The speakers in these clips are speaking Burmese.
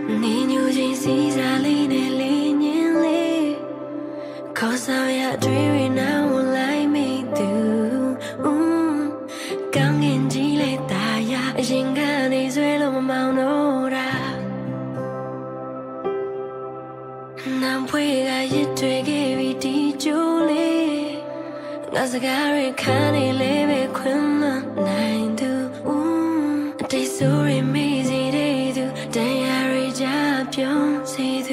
你牛筋细沙里的里年里，可少呀追尾那我来没读，刚眼睛里大呀，心看你醉了我忙弄啦，那会个一追给你地久里，我是个人看你来被困了难度，这所谓没几得度，但呀人家表示度。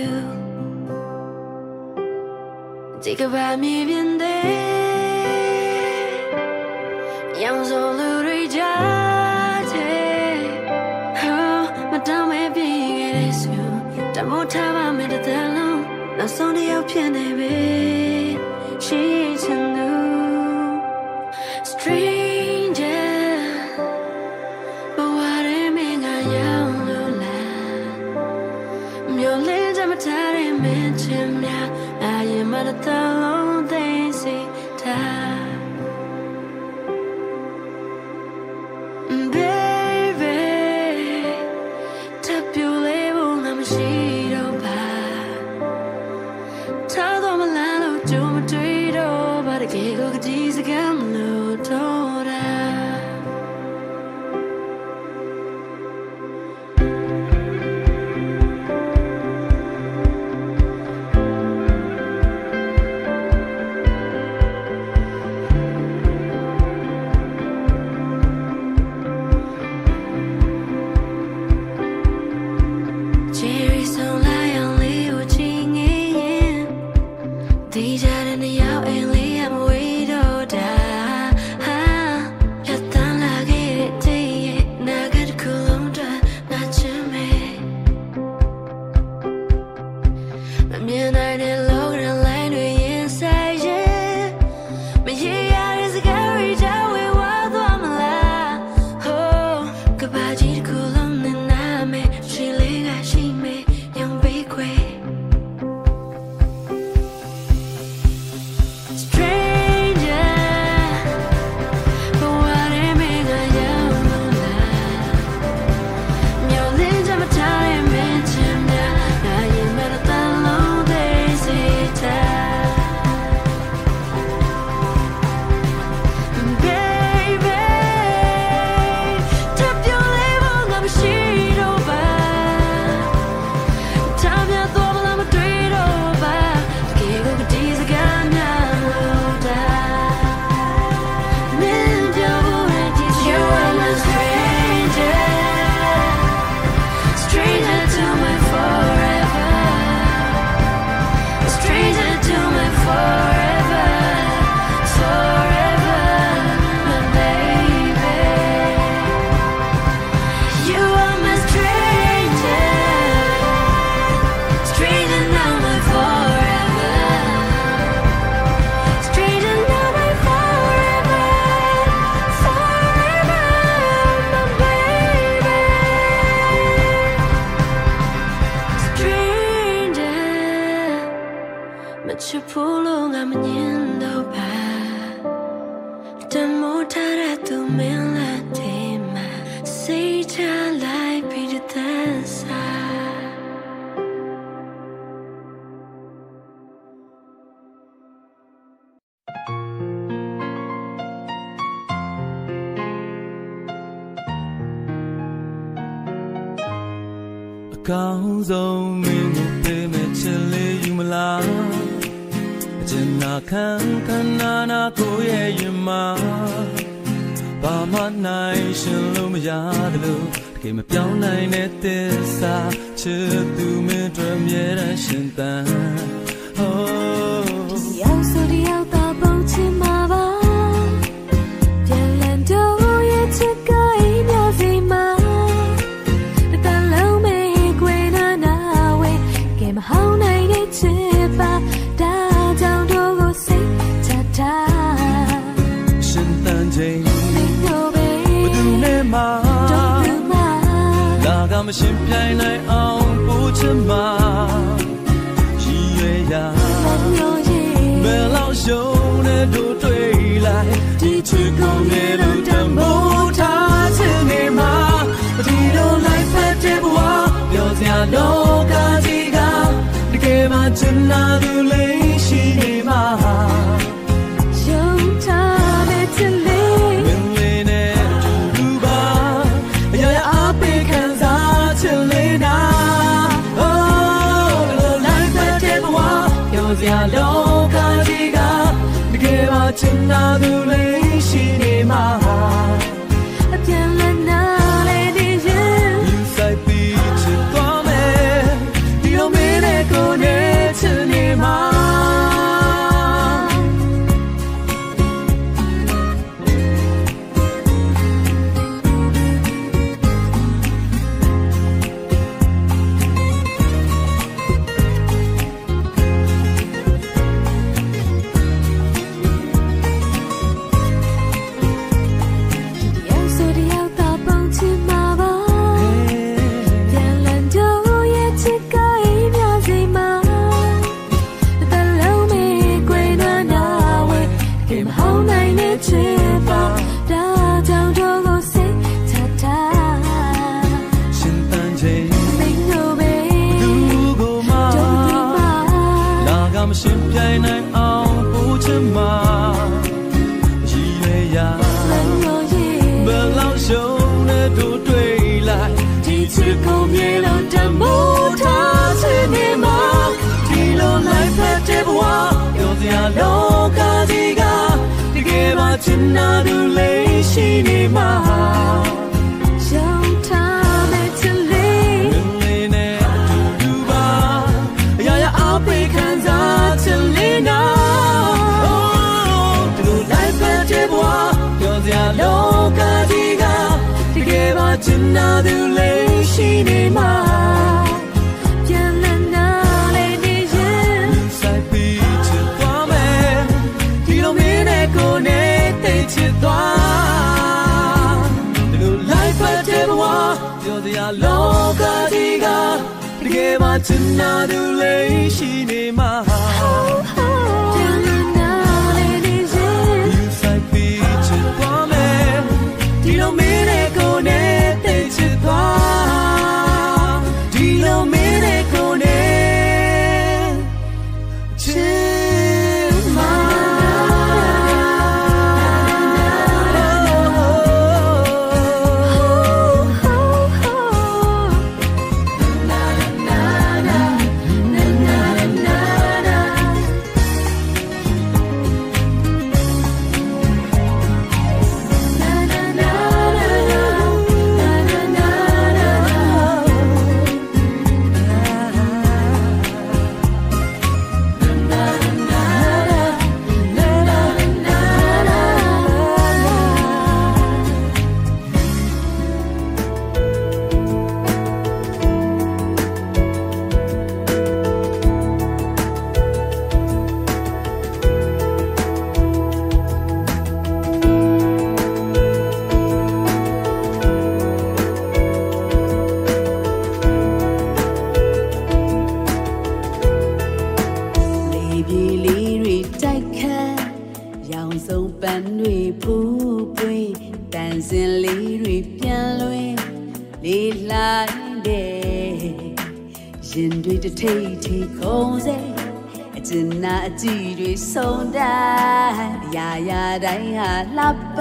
这个把面变得杨树路对家的，哦，我当没变个的树，但不他把没得灯笼，那送的要骗的呗，是程度。Stranger， 不话的命啊要流浪，没有人这么他的面前面。I am at the long day, see time, baby. Tap you label, I'm a sheet of pie. Tell them a lot of Joe Madrido, but I can't go to Jesus again, no, don't I? Cao dầu mình một đêm mẹ chân lê yêu mà la chân na khăn na cô ye yêu mà ba mắt này xin lâu mà ya de lo khi mà béo này nè tê xa chưa tu mình drøm ye ra xin ta yêu sao đi yêu ta bao chim mà baပြန်လန်တော့ရဲ့ချစ်ကိုင်းများစီမှာတန်လုံးမဲကွယ်နာနာဝဲကဲမဟောင်းနိုင်တဲ့ချစ်ပါဒါကြောင့်တို့ကိုစိတ်ချတာရှင်တန်ချိန်ဘယ်သူနဲ့မှလာကမရှင်ပြိုင်နိုင်အောင်ပို့ချင်မှာရည်ရွယ်ရာဘယ်လောက်ရှုံးတဲ့တို့တွေ့လိုက်ဒီချစ်ကိုငယ်လို့တမိုးထားချင်နေမှာဒီလို life ဖက်တဲ့ဘဝပြောစရာတော့ နာသူလေးရှိနေမှာယုံထားတဲ့ချစ်လေး မင်းလေးနဲ့အတူတူပါအရာရာအပိခံစားချစ်လေးနာ Oh လိုက်တဲ့ဘဝပြောစရာလောကကြီးကတကယ်ပါချင်နာသူလေးရှိနေမှာအပြန်လက်နာလေနေရင် You say be to comeဒီလိုမင်းနဲ့ကိုနေချင်နေမှာ ရောက်ဆိုတယောက်သာပုံချင်မှာပါပြန်လန်တော့ရဲ့ချစ်ကိုင်းမြစီမှာတလုံးမေကွယ်နာဝဲဒီမဟောင်းနိုင်တဲ့ချစ်ပါဒါကြောင့်တော့ကိုစိတ်ချတာရှင်တန်ချိန် မင်းတို့ပဲ သူကိုမှ don't be my လာကမရှင်ပြိုင်နိုင်အောင်ပို့ချင်မှာရည်ရွယ်ရာ ဘယ်လောက်ရှုံးနေတို့တွေ့လိုက်ဒီချစ်ကိုမြေလို့တမိုးထားချင်နေမှာဒီလို life ဖက်တဲ့ဘဝပြောစရာလောကကြီးကတကယ်ပါချင်နာသူလေးရှိနေမှာယုံထားတဲ့ချစ်လေး မင်းလေးနဲ့အတူတူပါအရာရာအပိခံစားချင်လေးနာ Oh ဒီလို life ဖက်တဲ့ဘဝပြောစရာလောကကြီးကတကယ်ပါချင်နာသူလေးရှိနေမှာပြန်လည်နာလေနေရင် စိုက်ပြီးချစ်သွားမယ်ဒီလိုမင်းနဲ့ကိုနေသိချစ်သွားဒီလို life ဖက်တဲ့ဘဝပြောစရာလောကကြီးကတကယ်ပါချင်နာသူလေးရှိနေမှာပြန်လည်နာလေနေရင် You say be to come ဒီလိုမင်းနဲ့ကိုနေသိချစ်သွားဒီလိုမင်းနဲ့ကိုနေချစ်မှာပြေလေးတွေတိုက်ခတ်ရောင်စုံပန်းတွေပူပွေးတန်စင်လေးတွေပြန်လွင်လေးလာတဲ့ရင်တွေတထိတ်ထိတ်ခုံးစေအကျဉ်းနာအကြည့်တွေဆုံးတိုင်းအရာရာတိုင်းဟာလှပ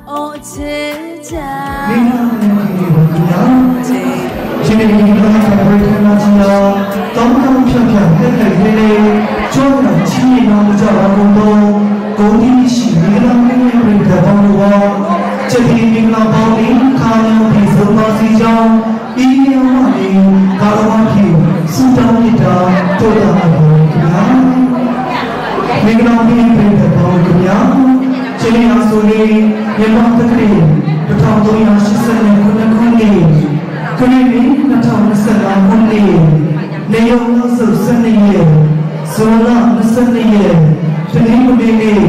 အိုးချစ်ချာရှင်နေပြီတော့ဆက်ပြီးတော့နာချင်တော့တောင်းတဖြတ်ဖြတ်တဲ့တဲ့လေးကျောင်းကချီးနောင်ကြပါကုန်တော့ကိုဒီရှိနေတော့မင်းရဲ့ပြည်တော်တော်ချက်ပြီးမင်္ဂလာပေါင်းပြီးခါရောပြီးဆုံးပါစီကြောင်းဤနေဝလေးကာလဝဖြစ်စူတောင်းနေတာတို့တာပါခင်ဗျာမင်္ဂလာပြီးပြည်တော်ခင်ဗျာရှင်နေအောင်ဆိုလေးမြန်မာတက္ကသိုလ်1389ခုနှစ်ခရီး2025ခုနှစ်နေရုံနောက်ဆုံး12ရက်ဇွန်လ22ရက်တနင်္ဂနွေနေ့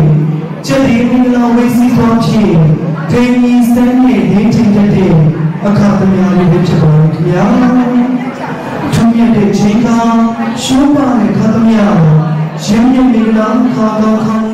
ကျက်ဒီမင်္ဂလာဝေးစီသွားဖြစ်ဒေမီစန်းရဲ့နေချိန်တဲ့အခါသမယလေးဖြစ်ပါခင်ဗျာသူမြတ်တဲ့ချိန်ကရှုံးပါတဲ့ခါသမယရင်းမြစ်မင်္ဂလာခါကောင်း